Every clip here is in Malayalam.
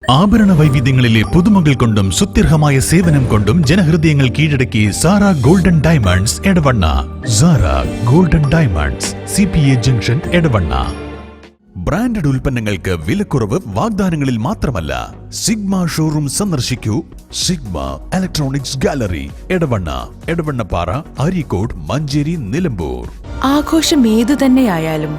ആഭരണ വൈവിധ്യങ്ങളിലെ പുതുമകൾ കൊണ്ടും സുത്യർഹമായ സേവനം കൊണ്ടും ജനഹൃദയങ്ങൾ കീഴടക്കി Sara Golden Diamonds Edavanna. Sara Golden Diamonds, CPA junction, Edavanna. Branded ഉൽപ്പന്നങ്ങൾക്ക് വിലക്കുറവ് വാഗ്ദാനങ്ങളിൽ മാത്രമല്ല. സിഗ്മ ഷോറൂം സന്ദർശിക്കൂ. Sigma electronics gallery, Edavanna, Edavannappara, Areekode, Manjeri, Nilambur. ആഘോഷം ഏതു തന്നെയായാലും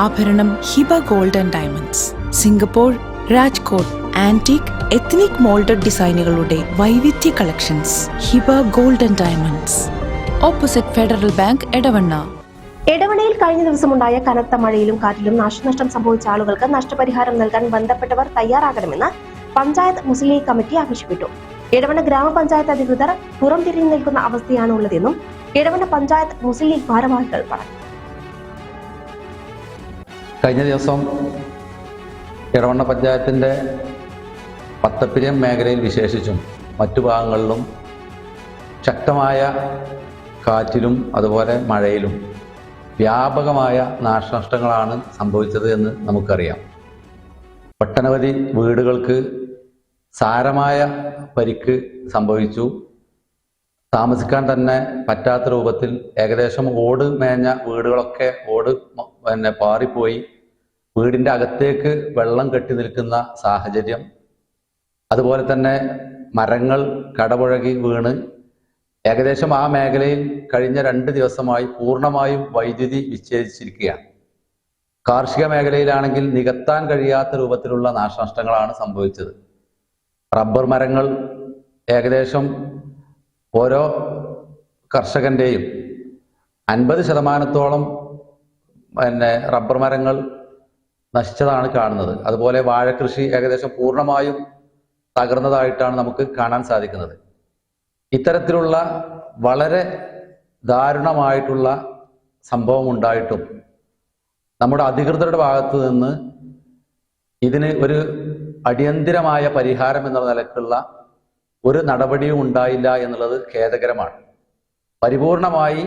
ആഭരണം Hiba Golden Diamonds. Singapore, Rajkot antique, ethnic moulded ഡിസൈനുകളുടെ വൈവിധ്യ collections. Hiba Golden Diamonds, opposite Federal Bank, Edavanna. എടവണ്ണയിൽ കഴിഞ്ഞ ദിവസമുണ്ടായ കനത്ത മഴയിലും കാറ്റിലും നാശനഷ്ടം സംഭവിച്ച ആളുകൾക്ക് നഷ്ടപരിഹാരം നൽകാൻ ബന്ധപ്പെട്ടവർ തയ്യാറാകണമെന്ന് പഞ്ചായത്ത് മുസ്ലിം ലീഗ് കമ്മിറ്റി ആവശ്യപ്പെട്ടു. എടവണ്ണ ഗ്രാമപഞ്ചായത്ത് അധികൃതർ പുറംതിരിഞ്ഞു നിൽക്കുന്ന അവസ്ഥയാണ് ഉള്ളതെന്നും എടവണ്ണ പഞ്ചായത്ത് മുസ്ലിം ലീഗ് ഭാരവാഹികൾ പറഞ്ഞു. കഴിഞ്ഞ ദിവസം എടവണ്ണ പഞ്ചായത്തിൻ്റെ പത്തപ്പിരിയം മേഖലയിൽ വിശേഷിച്ചും മറ്റു ഭാഗങ്ങളിലും ശക്തമായ കാറ്റിലും അതുപോലെ മഴയിലും വ്യാപകമായ നാശനഷ്ടങ്ങളാണ് സംഭവിച്ചത് എന്ന് നമുക്കറിയാം. ഒട്ടനവധി വീടുകൾക്ക് സാരമായ പരിക്ക് സംഭവിച്ചു. താമസിക്കാൻ തന്നെ പറ്റാത്ത രൂപത്തിൽ ഏകദേശം ഓട് മേഞ്ഞ വീടുകളൊക്കെ പാറിപ്പോയി. വീടിൻ്റെ അകത്തേക്ക് വെള്ളം കെട്ടി നിൽക്കുന്ന സാഹചര്യം. അതുപോലെ തന്നെ മരങ്ങൾ കടപുഴകി വീണ് ഏകദേശം ആ മേഖലയിൽ കഴിഞ്ഞ 2 ദിവസമായി പൂർണ്ണമായും വൈദ്യുതി വിച്ഛേദിച്ചിരിക്കുകയാണ്. കാർഷിക മേഖലയിലാണെങ്കിൽ നികത്താൻ കഴിയാത്ത രൂപത്തിലുള്ള നാശനഷ്ടങ്ങളാണ് സംഭവിച്ചത്. റബ്ബർ മരങ്ങൾ ഏകദേശം ഓരോ കർഷകന്റെയും 50% റബ്ബർ മരങ്ങൾ നശിച്ചതാണ് കാണുന്നത്. അതുപോലെ വാഴകൃഷി ഏകദേശം പൂർണ്ണമായും തകർന്നതായിട്ടാണ് നമുക്ക് കാണാൻ സാധിക്കുന്നത്. ഇത്തരത്തിലുള്ള വളരെ ദാരുണമായിട്ടുള്ള സംഭവം ഉണ്ടായിട്ടും നമ്മുടെ അധികൃതരുടെ ഭാഗത്തു നിന്ന് ഇതിന് ഒരു അടിയന്തിരമായ പരിഹാരം എന്ന നിലക്കുള്ള ഒരു നടപടിയും ഉണ്ടായില്ല എന്നുള്ളത് ഖേദകരമാണ്. പരിപൂർണമായി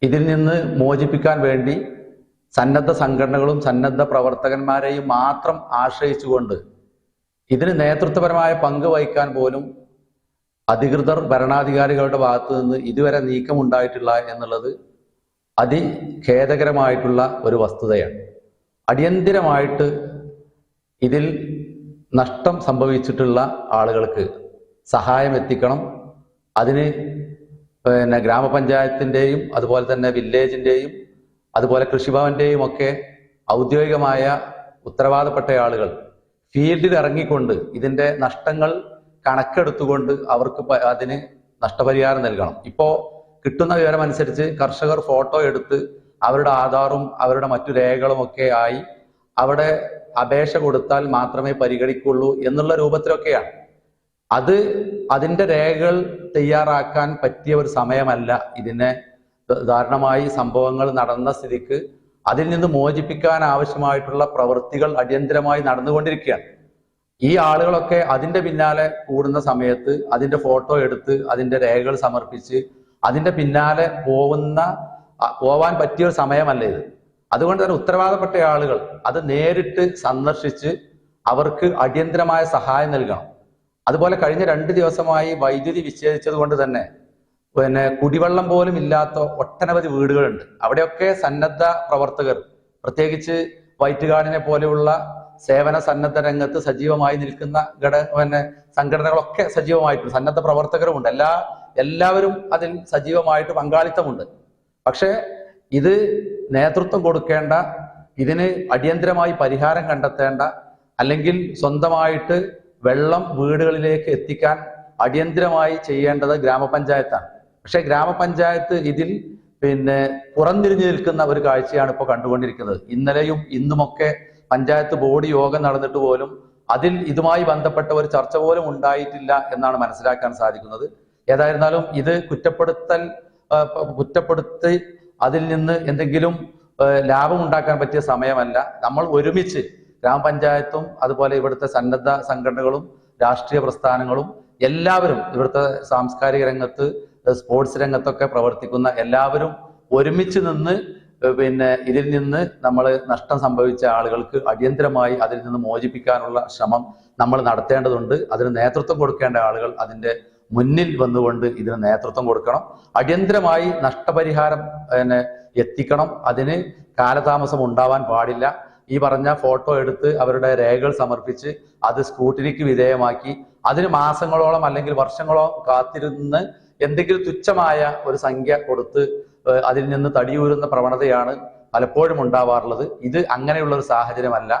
ഇതിൽ നിന്ന് മോചിപ്പിക്കാൻ വേണ്ടി സന്നദ്ധ സംഘടനകളും സന്നദ്ധ പ്രവർത്തകന്മാരെയും മാത്രം ആശ്രയിച്ചുകൊണ്ട് ഇതിന് നേതൃത്വപരമായ പങ്ക് വഹിക്കാൻ പോലും അധികൃതർ ഭരണാധികാരികളുടെ ഭാഗത്തു നിന്ന് ഇതുവരെ നീക്കമുണ്ടായിട്ടില്ല എന്നുള്ളത് അതിഖേദകരമായിട്ടുള്ള ഒരു വസ്തുതയാണ്. അടിയന്തിരമായിട്ട് ഇതിൽ നഷ്ടം സംഭവിച്ചിട്ടുള്ള ആളുകൾക്ക് സഹായം എത്തിക്കണം. അതിന് ഗ്രാമപഞ്ചായത്തിൻ്റെയും അതുപോലെ തന്നെ വില്ലേജിൻ്റെയും അതുപോലെ കൃഷിഭവന്റെയും ഒക്കെ ഔദ്യോഗികമായ ഉത്തരവാദപ്പെട്ട ആളുകൾ ഫീൽഡിൽ ഇറങ്ങിക്കൊണ്ട് ഇതിൻ്റെ നഷ്ടങ്ങൾ കണക്കെടുത്തുകൊണ്ട് അവർക്ക് അതിന് നഷ്ടപരിഹാരം നൽകണം. ഇപ്പോൾ കിട്ടുന്ന വിവരം അനുസരിച്ച് കർഷകർ ഫോട്ടോ എടുത്ത് അവരുടെ ആധാറും അവരുടെ മറ്റു രേഖകളും ഒക്കെ ആയി അവിടെ അപേക്ഷ കൊടുത്താൽ മാത്രമേ പരിഗണിക്കുള്ളൂ എന്നുള്ള രൂപത്തിലൊക്കെയാണ്. അതിൻ്റെ രേഖകൾ തയ്യാറാക്കാൻ പറ്റിയ ഒരു സമയമല്ല. ഇതിനെ ദാരുണമായി സംഭവങ്ങൾ നടന്ന സ്ഥിതിക്ക് അതിൽ നിന്ന് മോചിപ്പിക്കാൻ ആവശ്യമായിട്ടുള്ള പ്രവൃത്തികൾ അടിയന്തരമായി നടന്നുകൊണ്ടിരിക്കുകയാണ്. ഈ ആളുകളൊക്കെ അതിൻ്റെ പിന്നാലെ കൂടുന്ന സമയത്ത് അതിൻ്റെ ഫോട്ടോ എടുത്ത് അതിൻ്റെ രേഖകൾ സമർപ്പിച്ച് അതിൻ്റെ പിന്നാലെ പോവാൻ പറ്റിയൊരു സമയമല്ല ഇത്. അതുകൊണ്ട് തന്നെ ഉത്തരവാദപ്പെട്ട ആളുകൾ അത് നേരിട്ട് സന്ദർശിച്ച് അവർക്ക് അടിയന്തരമായ സഹായം നൽകണം. അതുപോലെ കഴിഞ്ഞ 2 ദിവസമായി വൈദ്യുതി വിച്ഛേദിച്ചത് കൊണ്ട് തന്നെ കുടിവെള്ളം പോലും ഇല്ലാത്ത ഒട്ടനവധി വീടുകളുണ്ട്. അവിടെയൊക്കെ സന്നദ്ധ പ്രവർത്തകർ, പ്രത്യേകിച്ച് വൈറ്റ് ഗാർഡിനെ പോലെയുള്ള സേവന സന്നദ്ധ രംഗത്ത് സജീവമായി നിൽക്കുന്ന സംഘടനകളൊക്കെ സജീവമായിട്ടുണ്ട്. സന്നദ്ധ പ്രവർത്തകരുമുണ്ട്. എല്ലാവരും അതിൽ സജീവമായിട്ട് പങ്കാളിത്തമുണ്ട്. പക്ഷേ ഇത് നേതൃത്വം കൊടുക്കേണ്ട, ഇതിന് അടിയന്തരമായി പരിഹാരം കണ്ടെത്തേണ്ട, അല്ലെങ്കിൽ സ്വന്തമായിട്ട് വെള്ളം വീടുകളിലേക്ക് എത്തിക്കാൻ അടിയന്തരമായി ചെയ്യേണ്ടത് ഗ്രാമപഞ്ചായത്താണ്. പക്ഷെ ഗ്രാമപഞ്ചായത്ത് ഇതിൽ പുറംതിരിഞ്ഞു നിൽക്കുന്ന ഒരു കാഴ്ചയാണ് ഇപ്പോൾ കണ്ടുകൊണ്ടിരിക്കുന്നത്. ഇന്നലെയും ഇന്നുമൊക്കെ പഞ്ചായത്ത് ബോർഡ് യോഗം നടന്നിട്ട് പോലും അതിൽ ഇതുമായി ബന്ധപ്പെട്ട ഒരു ചർച്ച പോലും ഉണ്ടായിട്ടില്ല എന്നാണ് മനസ്സിലാക്കാൻ സാധിക്കുന്നത്. ഏതായിരുന്നാലും ഇത് കുറ്റപ്പെടുത്തി അതിൽ നിന്ന് എന്തെങ്കിലും ലാഭം ഉണ്ടാക്കാൻ പറ്റിയ സമയമല്ല. നമ്മൾ ഒരുമിച്ച് ഗ്രാമപഞ്ചായത്തും അതുപോലെ ഇവിടുത്തെ സന്നദ്ധ സംഘടനകളും രാഷ്ട്രീയ പ്രസ്ഥാനങ്ങളും എല്ലാവരും, ഇവിടുത്തെ സാംസ്കാരിക രംഗത്ത് സ്പോർട്സ് രംഗത്തൊക്കെ പ്രവർത്തിക്കുന്ന എല്ലാവരും ഒരുമിച്ച് നിന്ന് ഇതിൽ നിന്ന് നമ്മൾ നഷ്ടം സംഭവിച്ച ആളുകൾക്ക് അടിയന്തരമായി അതിൽ നിന്ന് മോചിപ്പിക്കാനുള്ള ശ്രമം നമ്മൾ നടത്തേണ്ടതുണ്ട്. അതിന് നേതൃത്വം കൊടുക്കേണ്ട ആളുകൾ അതിന്റെ മുന്നിൽ വന്നുകൊണ്ട് ഇതിന് നേതൃത്വം കൊടുക്കണം. അടിയന്തരമായി നഷ്ടപരിഹാരം എത്തിക്കണം. അതിന് കാലതാമസം ഉണ്ടാവാൻ പാടില്ല. ഈ പറഞ്ഞ ഫോട്ടോ എടുത്ത് അവരുടെ രേഖകൾ സമർപ്പിച്ച് അത് സ്ക്രൂട്ടിനിക്ക് വിധേയമാക്കി അതിന് മാസങ്ങളോളം അല്ലെങ്കിൽ വർഷങ്ങളോളം കാത്തിരുന്ന് എന്തെങ്കിലും തുച്ഛമായ ഒരു സംഖ്യ കൊടുത്ത് അതിൽ നിന്ന് തടിയൂരുന്ന പ്രവണതയാണ് പലപ്പോഴും ഉണ്ടാവാറുള്ളത്. ഇത് അങ്ങനെയുള്ള ഒരു സാഹചര്യമല്ല.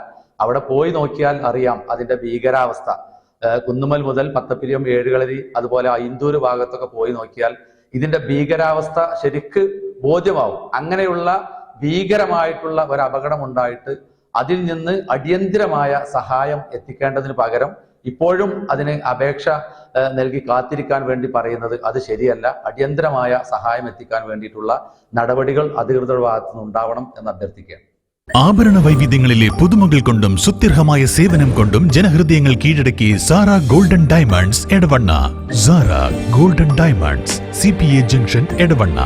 അവിടെ പോയി നോക്കിയാൽ അറിയാം അതിന്റെ ഭീകരാവസ്ഥ. കുന്നുമൽ മുതൽ പത്തപ്പിരിയം, ഏഴുകളരി, അതുപോലെ അയിന്തൂര് ഭാഗത്തൊക്കെ പോയി നോക്കിയാൽ ഇതിന്റെ ഭീകരാവസ്ഥ ശരിക്ക് ബോധ്യമാവും. അങ്ങനെയുള്ള ഭീകരമായിട്ടുള്ള ഒരു അപകടം ഉണ്ടായിട്ട് അതിൽ നിന്ന് അടിയന്തരമായ സഹായം എത്തിക്കേണ്ടതിന് പകരം ഇപ്പോഴും അതിന് അപേക്ഷ നൽകി കാത്തിരിക്കാൻ വേണ്ടി പറയുന്നത് അത് ശരിയല്ല. അടിയന്തരമായ സഹായം എത്തിക്കാൻ വേണ്ടിയിട്ടുള്ള നടപടികൾ അധികൃതരുടെ ഭാഗത്തു നിന്ന് ഉണ്ടാവണം എന്ന് അഭ്യർത്ഥിക്കുകയാണ്. ആഭരണ വൈവിധ്യങ്ങളിലെ പുതുമകൾ കൊണ്ടും സുത്യർഹമായ സേവനം കൊണ്ടും ജനഹൃദയങ്ങൾ കീഴടക്കി Sara Golden Diamonds Edavanna. Sara Golden Diamonds, CPA junction, Edavanna.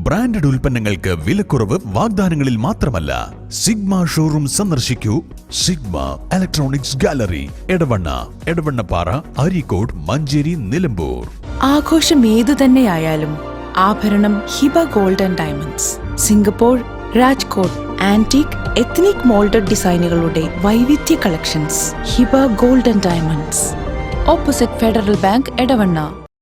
Branded ഉൽപ്പന്നങ്ങൾക്ക് വിലക്കുറവ് വാഗ്ദാനങ്ങളിൽ മാത്രമല്ല. സിഗ്മ ഷോറൂം സന്ദർശിക്കൂ. Sigma electronics gallery, Edavanna, Edavannappara, Areekode, Manjeri, Nilambur. ആഘോഷം ഏതു തന്നെയായാലും ആഭരണം Hiba Golden Diamonds. Singapore, Rajkot antique, ethnic moulded ഡിസൈനുകളുടെ വൈവിധ്യ collections. Hiba Golden Diamonds, opposite Federal Bank, Edavanna.